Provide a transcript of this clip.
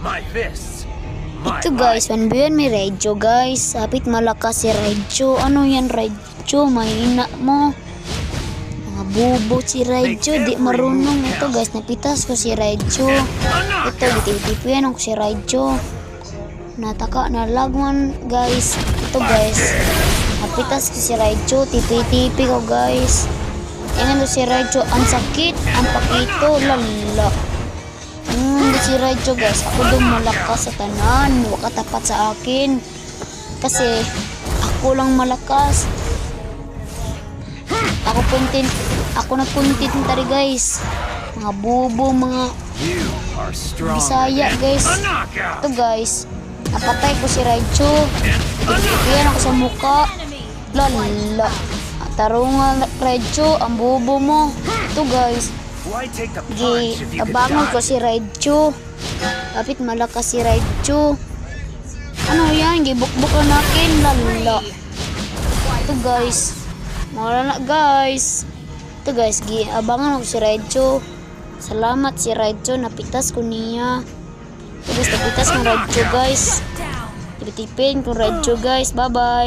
My fists. My Ito guys, 1v1 may Raijo guys. Sapit malakas si Raijo. Ano yan Raijo? Mahina mo. Mga bubo si Raijo. Di marunong. Ito guys, napitas ko si Raijo. Ito, dititipian ko si Raijo. Nataka na lagman guys. Ito guys, napitas ko si Raijo. Tipi-tipi ko guys. Tingnan mo si Raijo. Ang sakit. Ang pakito. Lala. Hindi si Raijo guys. Ako doon malakas sa tanan. Huwag katapat sa akin. Kasi ako lang malakas. Ako nagpuntit tari guys. Mga bubo, mga Bisaya guys. Ito guys, napatay ko si Raijo. Ipipian ako sa muka. Lala. Tarungan Raijo. Ang bubo mo. Ito guys, abangon ko si Raijo. Kapit malakas si Raijo. Ano yan? Gibukbuk na nakin. Lala. Ito guys, mawala na guys. Ito guys, abangan ko si Raijo. Salamat si Raijo. Napitas ko niya. Ito guys, napitas ko Raijo guys. Tipin ko Raijo guys. Bye bye.